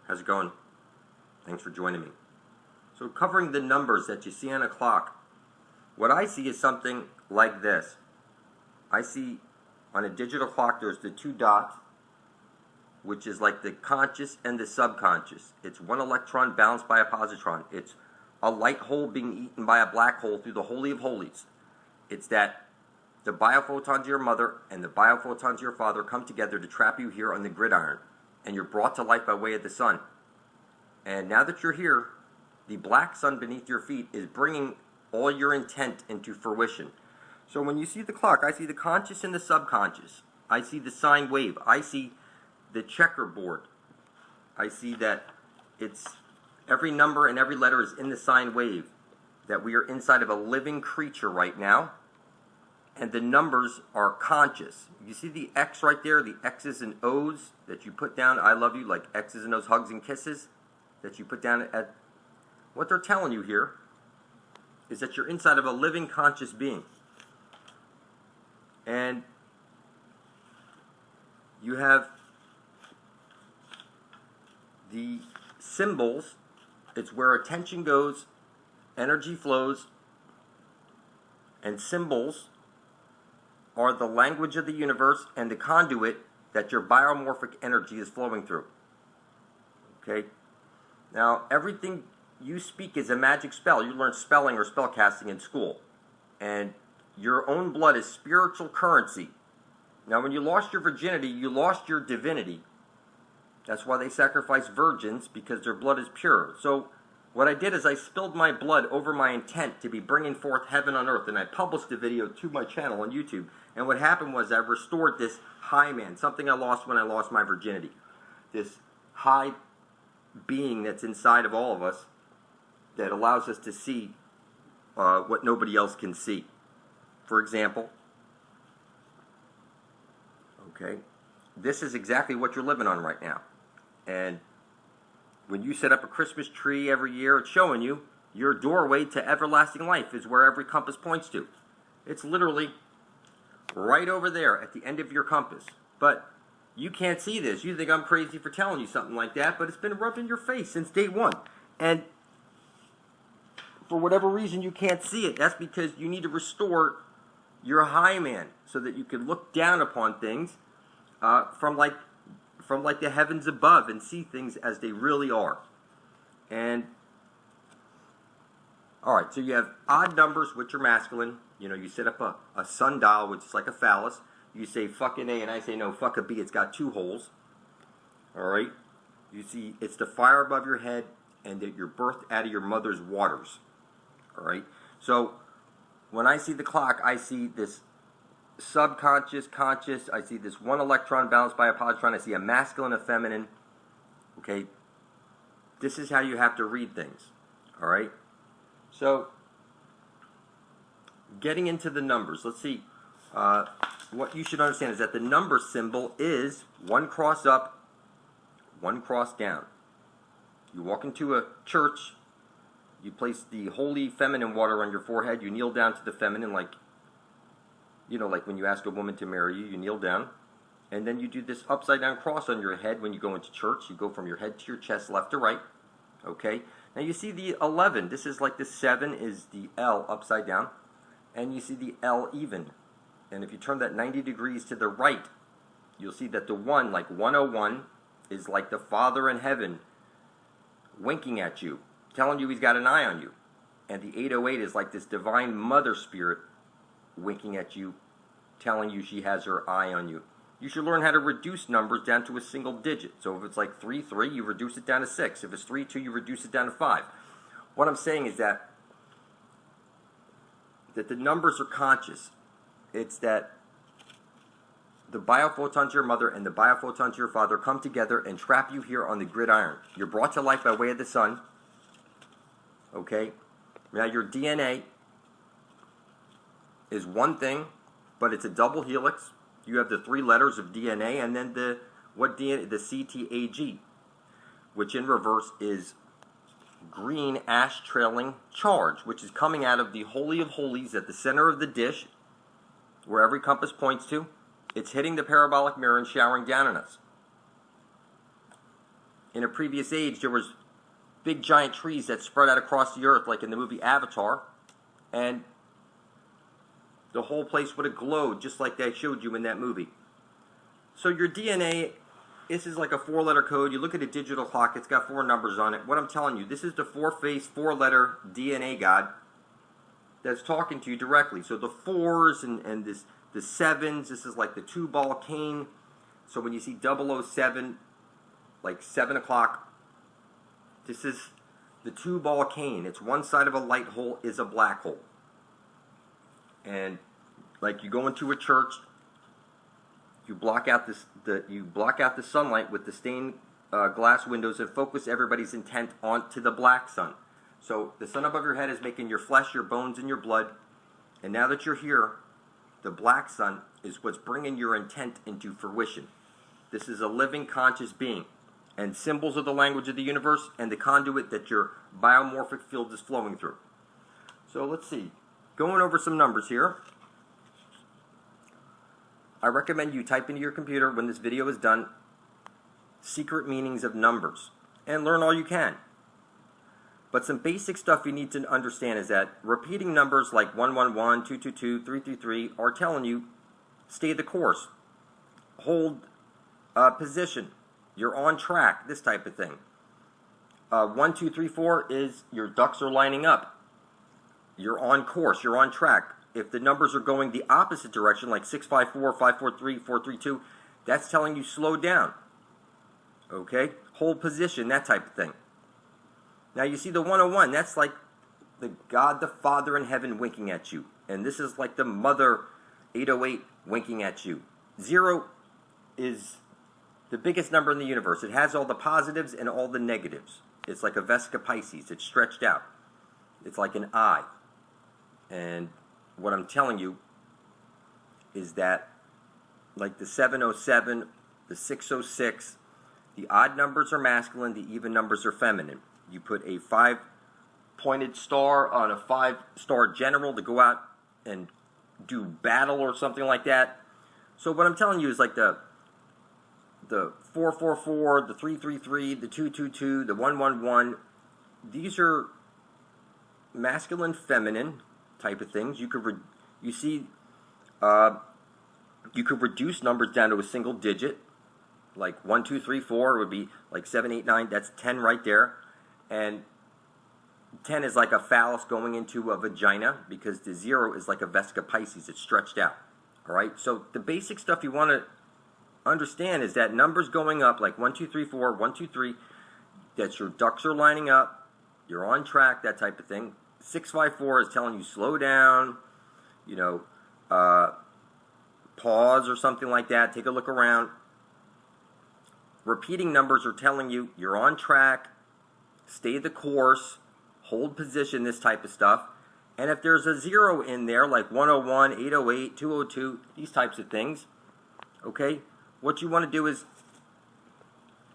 How's it going? Thanks for joining me. So covering the numbers that you see on a clock, what I see is something like this. I see on a digital clock there's the two dots, which is like the conscious and the subconscious. It's one electron balanced by a positron. It's a light hole being eaten by a black hole through the Holy of Holies. It's that the biophotons of your mother and the biophotons of your father come together to trap you here on the gridiron, and you're brought to life by way of the sun. And now that you're here, the black sun beneath your feet is bringing all your intent into fruition. So when you see the clock, I see the conscious and the subconscious. I see the sine wave. I see the checkerboard. I see that it's every number and every letter is in the sine wave, that we are inside of a living creature right now, and the numbers are conscious. You see the X right there, the X's and O's that you put down, I love you, like X's and O's, hugs and kisses, that you put down at, what they're telling you here is that you're inside of a living conscious being. And you have the symbols. It's where attention goes, energy flows, and symbols are the language of the universe and the conduit that your biomorphic energy is flowing through. Okay? Now, everything you speak is a magic spell. You learn spelling or spellcasting in school. And your own blood is spiritual currency. Now, when you lost your virginity, you lost your divinity. That's why they sacrifice virgins, because their blood is pure. So what I did is I spilled my blood over my intent to be bringing forth heaven on earth, and I published the video to my channel on YouTube. And what happened was I restored this high man, something I lost when I lost my virginity. This high being that's inside of all of us that allows us to see what nobody else can see. For example, okay, this is exactly what you're living on right now. And when you set up a Christmas tree every year, it's showing you your doorway to everlasting life is where every compass points to. It's literally right over there at the end of your compass. But you can't see this. You think I'm crazy for telling you something like that, but it's been rubbed in your face since day one. And for whatever reason you can't see it. That's because you need to restore your high man so that you can look down upon things from like the heavens above and see things as they really are. And alright, so you have odd numbers, which are masculine. You know, you set up a sundial, which is like a phallus. You say fucking A, and I say no, fuck a B, it's got two holes. Alright? You see, it's the fire above your head, and that you're birthed out of your mother's waters. Alright? So, when I see the clock, I see this subconscious, conscious, I see this one electron balanced by a positron, I see a masculine, a feminine. Okay? This is how you have to read things. Alright? So, getting into the numbers, let's see. What you should understand is that the number symbol is one cross up, one cross down. You walk into a church, you place the holy feminine water on your forehead, you kneel down to the feminine, like, you know, like when you ask a woman to marry you, you kneel down, and then you do this upside down cross on your head when you go into church. You go from your head to your chest, left to right. Okay? Now you see the 11. This is like the 7 is the L upside down, and you see the L even. And if you turn that 90 degrees to the right, you'll see that the 1, like 101, is like the Father in heaven winking at you, telling you he's got an eye on you. And the 808 is like this divine mother spirit winking at you, telling you she has her eye on you. You should learn how to reduce numbers down to a single digit. So if it's like 3-3, you reduce it down to 6. If it's 3-2, you reduce it down to 5. What I'm saying is that the numbers are conscious. It's that the biophotons of your mother and the biophotons of your father come together and trap you here on the gridiron. You're brought to life by way of the sun. Okay? Now your DNA is one thing, but it's a double helix. You have the 3 letters of DNA, and then the CTAG, which in reverse is green ash trailing charge, which is coming out of the Holy of Holies at the center of the dish, where every compass points to. It's hitting the parabolic mirror and showering down on us. in a previous age, there was big giant trees that spread out across the earth, like in the movie Avatar, and the whole place would have glowed just like they showed you in that movie. So your DNA, this is like a 4-letter code. You look at a digital clock, it's got 4 numbers on it. What I'm telling you, this is the 4-face, 4-letter DNA God that's talking to you directly. So the 4s and the 7s, this is like the 2-ball cane. So when you see 007, like 7 o'clock, this is the 2-ball cane. It's one side of a light hole is a black hole. And like you go into a church, you block out the sunlight with the stained glass windows and focus everybody's intent onto the black sun. So the sun above your head is making your flesh, your bones, and your blood. And now that you're here, the black sun is what's bringing your intent into fruition. This is a living, conscious being. And symbols are the language of the universe and the conduit that your biomorphic field is flowing through. So let's see. Going over some numbers here. I recommend you type into your computer when this video is done, secret meanings of numbers, and learn all you can. But some basic stuff you need to understand is that repeating numbers like 111, 222, 333 are telling you stay the course, hold position, you're on track, this type of thing. 1, 2, 3, 4 is your ducks are lining up. You're on course, you're on track. If the numbers are going the opposite direction, like 654, 543, 432, that's telling you slow down. Okay? Hold position, that type of thing. Now you see the 101, that's like the God the Father in heaven winking at you. And this is like the Mother 808 winking at you. 0 is the biggest number in the universe. It has all the positives and all the negatives. It's like a Vesica Pisces. It's stretched out. It's like an eye. And what I'm telling you is that like the 707, the 606, the odd numbers are masculine, the even numbers are feminine. You put a 5-pointed star on a 5-star general to go out and do battle or something like that. So what I'm telling you is like the 444, the 333, the 222, the 111, these are masculine, feminine type of things. You could reduce numbers down to a single digit, like 1, 2, 3, 4 would be like 7, 8, 9. That's 10 right there, and 10 is like a phallus going into a vagina because the 0 is like a Vesica Pisces. It's stretched out. All right. So the basic stuff you want to understand is that numbers going up like 1, 2, 3, 4, 1, 2, 3. That your ducks are lining up. You're on track. That type of thing. 654 is telling you slow down, pause or something like that. Take a look around. Repeating numbers are telling you you're on track, stay the course, hold position, this type of stuff. And if there's a 0 in there, like 101, 808, 202, these types of things, okay, what you want to do is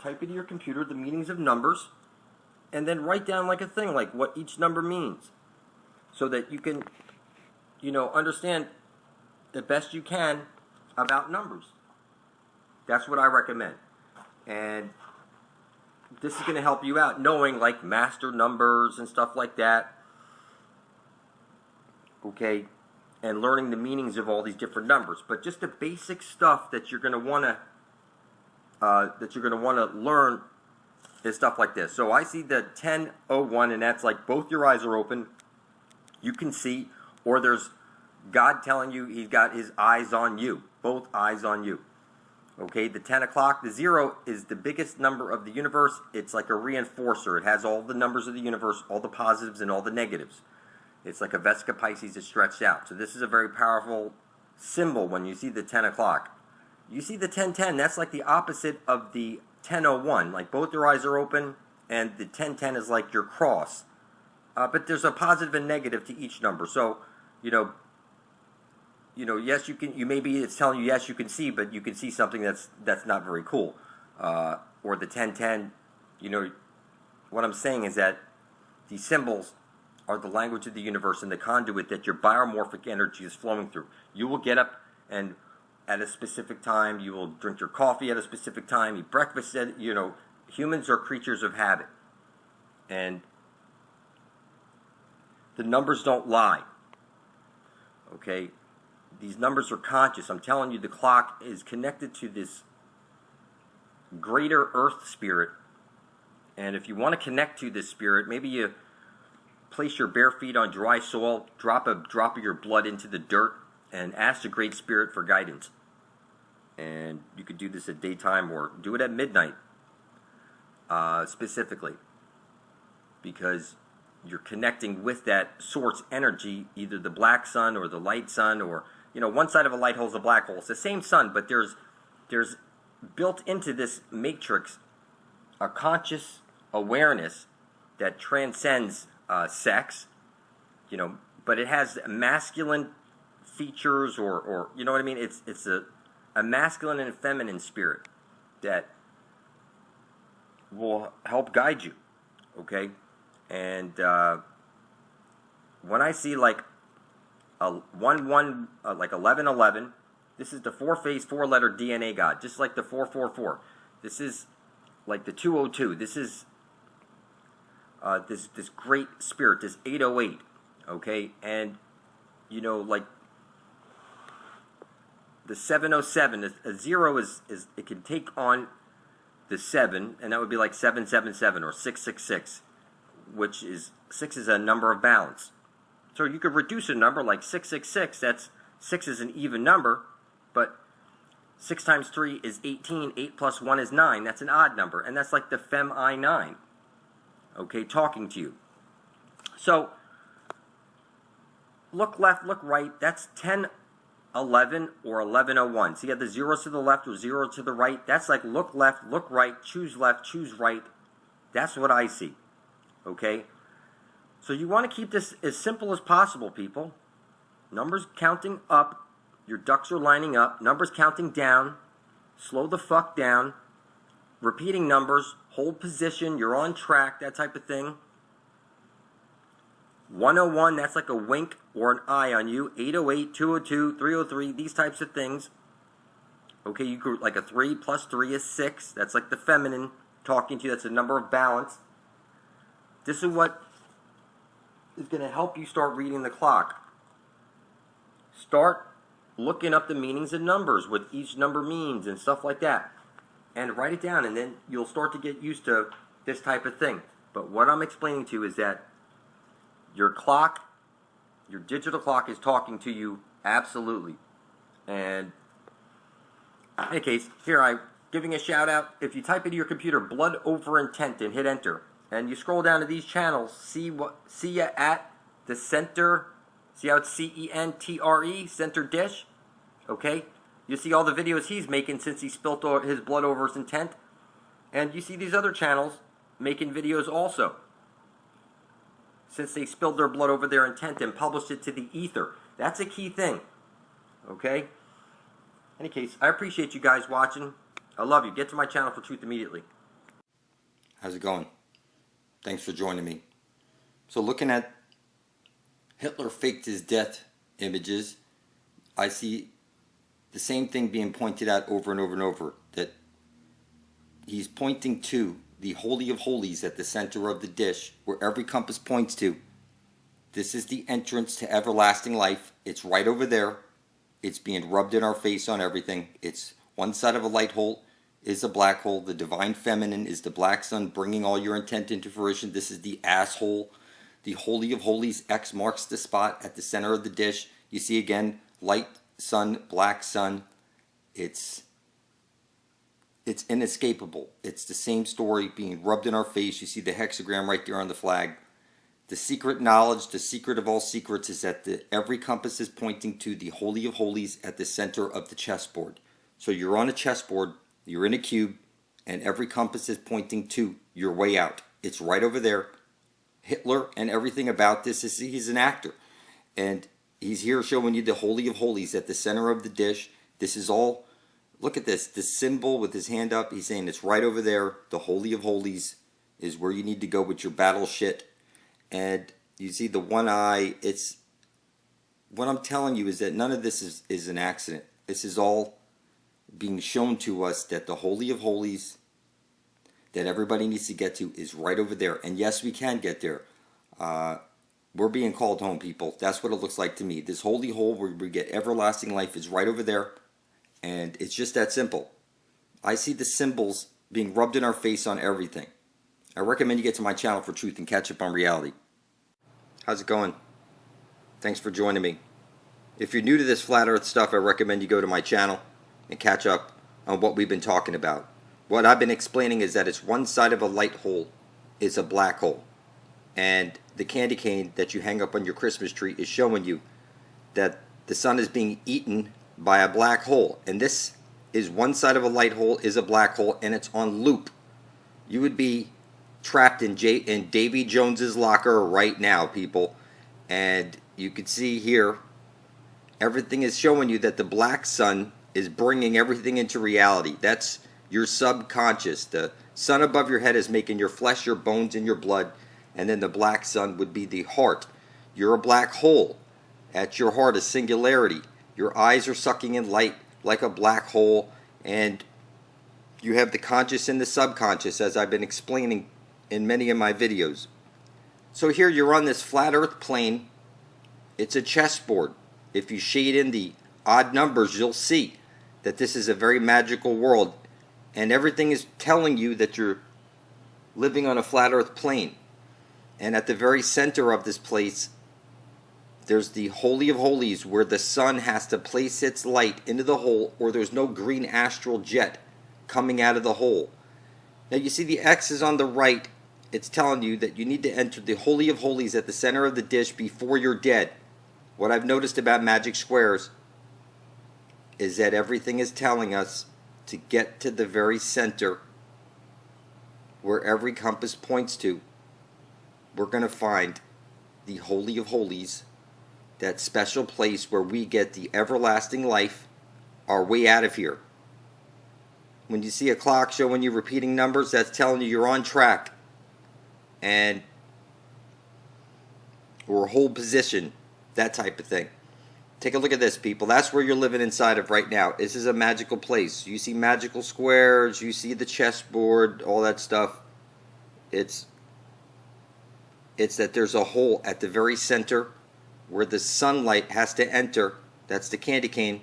type into your computer the meanings of numbers and then write down like a thing, like what each number means, so that you can, understand the best you can about numbers. That's what I recommend. And this is going to help you out, knowing like master numbers and stuff like that. Okay, and learning the meanings of all these different numbers. But just the basic stuff that you're going to want to learn is stuff like this. So I see the 1001, and that's like both your eyes are open. You can see, or there's God telling you He's got His eyes on you, both eyes on you. Okay, the 10 o'clock, the 0 is the biggest number of the universe. It's like a reinforcer. It has all the numbers of the universe, all the positives and all the negatives. It's like a Vesica Pisces is stretched out. So this is a very powerful symbol when you see the 10 o'clock. You see the 1010, that's like the opposite of the 1001. Like both your eyes are open, and the 1010 is like your cross. But there's a positive and negative to each number. So, yes, you can. Maybe it's telling you yes, you can see, but you can see something that's not very cool. Or the 1010. What I'm saying is that these symbols are the language of the universe and the conduit that your biomorphic energy is flowing through. You will get up and at a specific time. You will drink your coffee at a specific time. Eat breakfast at humans are creatures of habit. And the numbers don't lie. Okay? These numbers are conscious. I'm telling you, the clock is connected to this greater earth spirit. And if you want to connect to this spirit, maybe you place your bare feet on dry soil, drop a drop of your blood into the dirt, and ask the Great Spirit for guidance. And you could do this at daytime or do it at midnight, specifically, because you're connecting with that source energy, either the black sun or the light sun, or, you know, one side of a light hole is a black hole. It's the same sun, but there's built into this matrix a conscious awareness that transcends sex, you know, but it has masculine features, or you know what I mean? It's a masculine and feminine spirit that will help guide you, okay? And when I see like a 1-1, like 11-11, this is the four-face, four-letter DNA God, just like the 444. This is like the 202. This is this great spirit, this 808, okay? And, you know, like the 707, a 0 is it can take on the 7, and that would be like 777 or 666, which is 6 is a number of balance. So you could reduce a number like 666. That's 6 is an even number, but 6 times 3 is 18. 8 plus 1 is 9. That's an odd number, and that's like the Fem I9. Okay, talking to you. So look left, look right. That's 1011 or 1101. So you have the zeros to the left or 0 to the right. That's like look left, look right, choose left, choose right. That's what I see. Okay? So you want to keep this as simple as possible, people. Numbers counting up. Your ducks are lining up. Numbers counting down. Slow the fuck down. Repeating numbers. Hold position. You're on track. That type of thing. 101, that's like a wink or an eye on you. 808, 202, 303, these types of things. Okay, you could, like a 3 plus 3 is 6. That's like the feminine talking to you. That's a number of balance. This is what is going to help you start reading the clock. Start looking up the meanings of numbers, what each number means and stuff like that. And write it down, and then you'll start to get used to this type of thing. But what I'm explaining to you is that your clock, your digital clock is talking to you absolutely. And in any case, here I'm giving a shout out. If you type into your computer blood over intent and hit enter, and you scroll down to these channels, see ya at the center. See how it's CENTRE, center dish? Okay? You see all the videos he's making since he spilt his blood over his intent. And you see these other channels making videos also, since they spilled their blood over their intent and published it to the ether. That's a key thing. Okay? In any case, I appreciate you guys watching. I love you. Get to my channel for truth immediately. How's it going? Thanks for joining me. So looking at Hitler faked his death images, I see the same thing being pointed out over and over and over, that he's pointing to the Holy of Holies at the center of the dish, where every compass points to. This is the entrance to everlasting life. It's right over there. It's being rubbed in our face on everything. It's one side of a light hole is a black hole. The divine feminine is the black sun bringing all your intent into fruition. This is the asshole. The Holy of Holies, X marks the spot at the center of the dish. You see again, light sun, black sun. It's inescapable. It's the same story being rubbed in our face. You see the hexagram right there on the flag. The secret knowledge, the secret of all secrets, is that every compass is pointing to the Holy of Holies at the center of the chessboard. So you're on a chessboard, you're in a cube, and every compass is pointing to your way out. It's right over there. Hitler and everything about this is he's an actor. And he's here showing you the Holy of Holies at the center of the dish. This is all, look at this symbol with his hand up. He's saying it's right over there. The Holy of Holies is where you need to go with your battle shit. And you see the one eye. It's, what I'm telling you is that none of this is an accident. This is all being shown to us, that the Holy of Holies, that everybody needs to get to is right over there. And yes, we can get there. We're being called home, people. That's what it looks like to me. This holy hole where we get everlasting life is right over there. And it's just that simple. I see the symbols being rubbed in our face on everything. I recommend you get to my channel for truth and catch up on reality. How's it going? Thanks for joining me. If you're new to this flat earth stuff, I recommend you go to my channel and catch up on what we've been talking about. What I've been explaining is that it's one side of a light hole is a black hole. And the candy cane that you hang up on your Christmas tree is showing you that the sun is being eaten by a black hole. And this is one side of a light hole is a black hole, and it's on loop. You would be trapped in Davy Jones's locker right now, people. And you can see here, everything is showing you that the black sun is bringing everything into reality. That's your subconscious. The sun above your head is making your flesh, your bones, and your blood. And then the black sun would be the heart. You're a black hole. At your heart is singularity. Your eyes are sucking in light like a black hole. And you have the conscious and the subconscious, as I've been explaining in many of my videos. So here you're on this flat earth plane. It's a chessboard. If you shade in the odd numbers, you'll see that this is a very magical world. And everything is telling you that you're living on a flat earth plane. And at the very center of this place, there's the Holy of Holies, where the sun has to place its light into the hole, or there's no green astral jet coming out of the hole. Now you see the X is on the right. It's telling you that you need to enter the Holy of Holies at the center of the dish before you're dead. What I've noticed about magic squares is that everything is telling us to get to the very center where every compass points to. We're going to find the Holy of Holies, that special place where we get the everlasting life, our way out of here. When you see a clock showing you repeating numbers, that's telling you you're on track. And or hold position, that type of thing. Take a look at this, people. That's where you're living inside of right now. This is a magical place. You see magical squares, you see the chessboard, all that stuff. It's that there's a hole at the very center where the sunlight has to enter. That's the candy cane.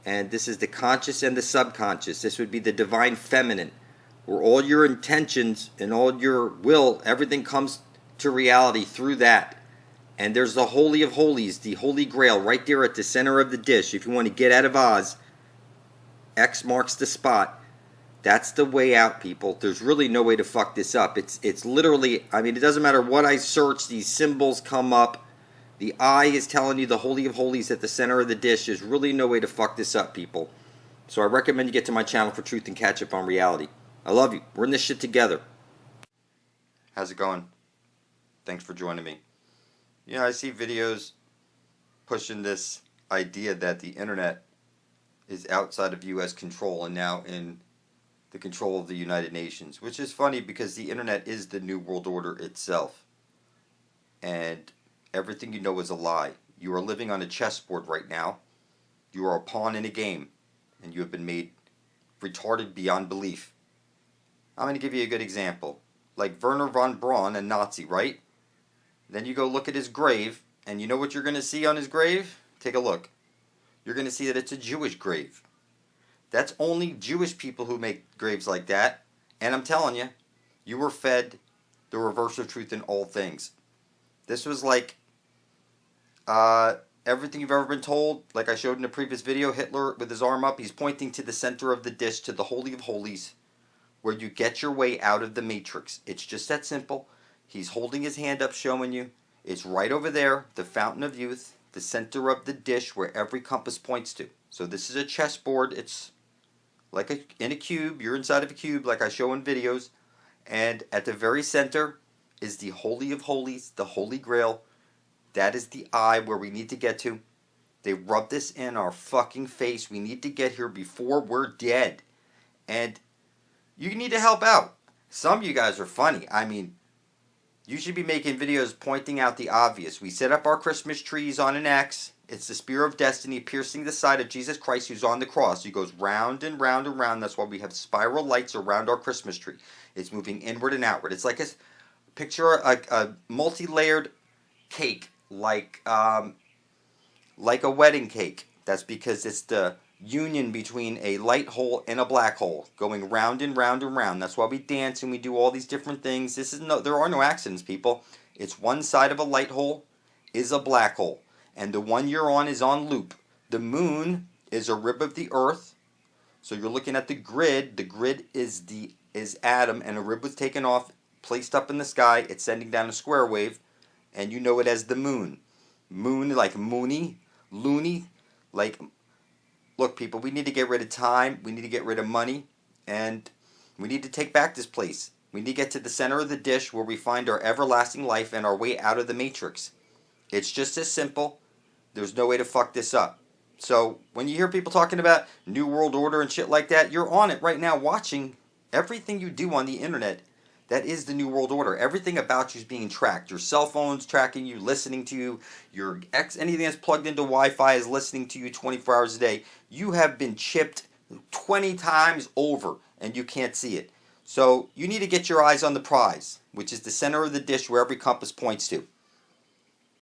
And this is the conscious and the subconscious. This would be the divine feminine, where all your intentions and all your will, everything comes to reality through that. And there's the Holy of Holies, the Holy Grail, right there at the center of the dish. If you want to get out of Oz, X marks the spot. That's the way out, people. There's really no way to fuck this up. It's literally, I mean, it doesn't matter what I search, these symbols come up. The eye is telling you the Holy of Holies at the center of the dish. There's really no way to fuck this up, people. So I recommend you get to my channel for truth and catch up on reality. I love you. We're in this shit together. How's it going? Thanks for joining me. You know, I see videos pushing this idea that the internet is outside of U.S. control and now in the control of the United Nations, which is funny because the internet is the New World Order itself. And everything you know is a lie. You are living on a chessboard right now. You are a pawn in a game, and you have been made retarded beyond belief. I'm going to give you a good example. Like Werner von Braun, a Nazi, right? Then you go look at his grave, and you know what you're going to see on his grave? Take a look. You're going to see that it's a Jewish grave. That's only Jewish people who make graves like that. And I'm telling you, you were fed the reverse of truth in all things. This was like everything you've ever been told. Like I showed in a previous video, Hitler with his arm up, he's pointing to the center of the dish, to the Holy of Holies, where you get your way out of the matrix. It's just that simple. He's holding his hand up showing you. It's right over there, the fountain of youth, the center of the dish where every compass points to. So this is a chessboard. It's like in a cube. You're inside of a cube like I show in videos. And at the very center is the Holy of Holies, the Holy Grail. That is the eye where we need to get to. They rub this in our fucking face. We need to get here before we're dead. And you need to help out. Some of you guys are funny. I mean, you should be making videos pointing out the obvious. We set up our Christmas trees on an X. It's the spear of destiny piercing the side of Jesus Christ who's on the cross. He goes round and round and round. That's why we have spiral lights around our Christmas tree. It's moving inward and outward. It's like picture a multi-layered cake, like a wedding cake. That's because it's the union between a light hole and a black hole, going round and round and round. That's why we dance and we do all these different things. There are no accidents, people. It's one side of a light hole is a black hole, and the one you're on is on loop. The moon is a rib of the earth, so you're looking at the grid. The grid is Adam, and a rib was taken off, placed up in the sky. It's sending down a square wave, and you know it as the moon. Moon like moony, loony, like. Look, people, we need to get rid of time. We need to get rid of money, and we need to take back this place. We need to get to the center of the dish where we find our everlasting life and our way out of the matrix. It's just as simple. There's no way to fuck this up. So when you hear people talking about New World Order and shit like that, you're on it right now watching everything you do on the internet. That is the New World Order. Everything about you is being tracked. Your cell phone's tracking you, listening to you. Anything that's plugged into Wi-Fi is listening to you 24 hours a day. You have been chipped 20 times over, and you can't see it. So you need to get your eyes on the prize, which is the center of the dish where every compass points to.